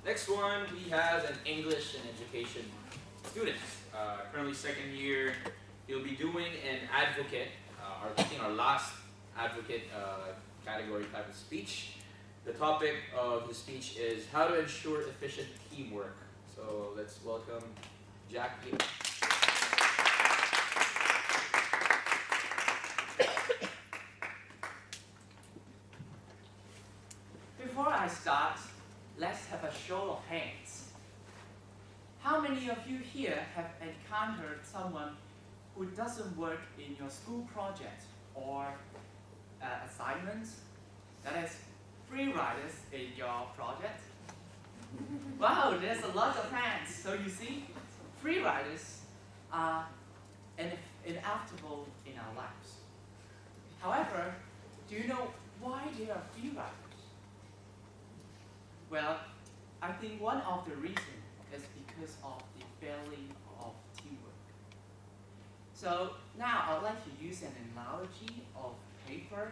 Next one, we have an English and education student, currently second year. He'll be doing an advocate, I think our last advocate category type of speech. The topic of the speech is how to ensure efficient teamwork. So let's welcome Jackie. Before I start, let's have a show of hands. How many of you here have encountered someone who doesn't work in your school project or assignments? That is, free riders in your project? Wow, there's a lot of hands. So you see, free riders are inevitable in our lives. However, do you know why they are free riders? Well, I think one of the reasons is because of the failing of teamwork. So now I'd like to use an analogy of paper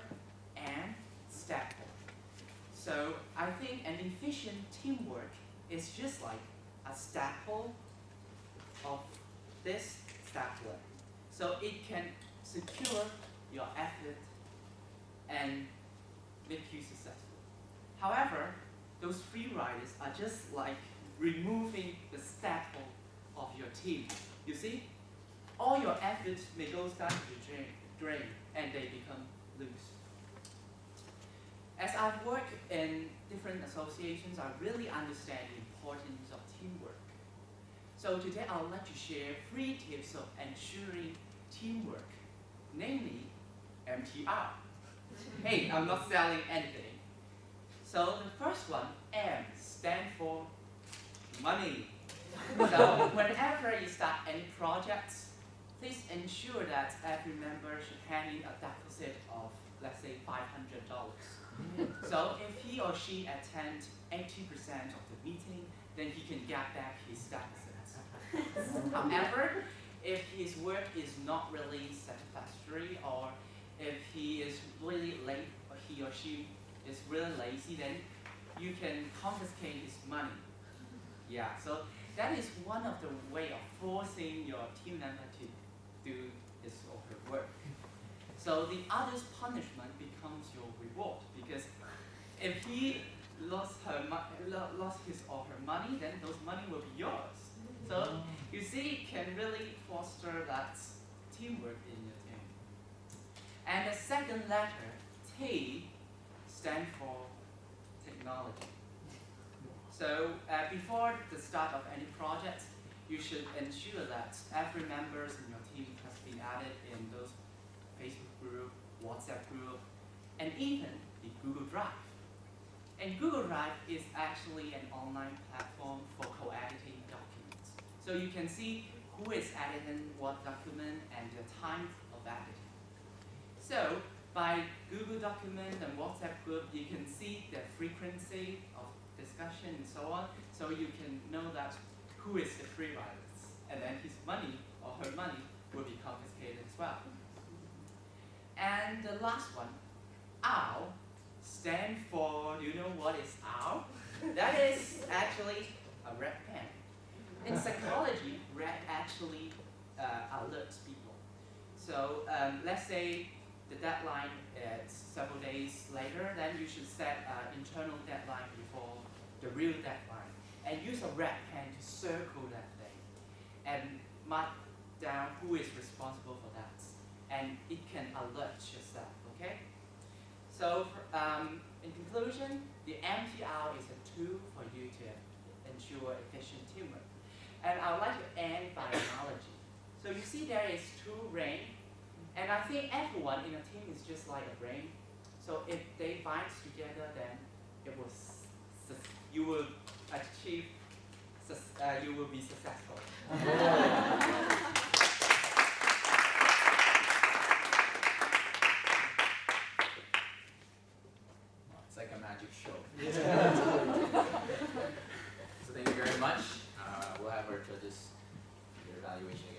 and stapler. So I think an efficient teamwork is just like a staple of this stapler. So it can secure your effort and make you successful. However, those free riders are just like removing the staple of your team. You see, all your efforts may go down to the drain and they become loose. As I've worked in different associations, I really understand the importance of teamwork. So today I would like to share 3 tips of ensuring teamwork, namely MTR. Hey, I'm not selling anything. So the first one, M, stand for money. So whenever you start any projects, please ensure that every member should hand in a deposit of, let's say, $500. So if he or she attends 80% of the meeting, then he can get back his deposit. However, if his work is not really satisfactory, or if he is really late, or he or she is really lazy, then you can confiscate his money. Yeah, so that is one of the way of forcing your team member to do his or her work. So the other's punishment becomes your reward, because if he lost his or her money, then those money will be yours. So you see, it can really foster that teamwork in your team. And the second letter, T, stand for technology. So before the start of any project, you should ensure that every member in your team has been added in those Facebook group, WhatsApp group, and even the Google Drive. And Google Drive is actually an online platform for co-editing documents. So you can see who is editing what document and the time of editing. So by Google document and WhatsApp group, you can see the frequency of discussion and so on. So you can know that who is the free riders, and then his money or her money will be confiscated as well. And the last one, OW, stand for, do you know what is OW? That is actually a red pen. In psychology, red actually alerts people. So let's say the deadline is several days later, then you should set an internal deadline before the real deadline. And use a red pen to circle that day and mark down who is responsible for that. And it can alert yourself, okay? So in conclusion, the MTR is a tool for you to ensure efficient teamwork. And I would like to end by analogy. So you see there is 2 brains, and I think everyone in a team is just like a brain. So if they bind together, then you will achieve, you will be successful. It's like a magic show. So thank you very much. We'll have our judges do their evaluation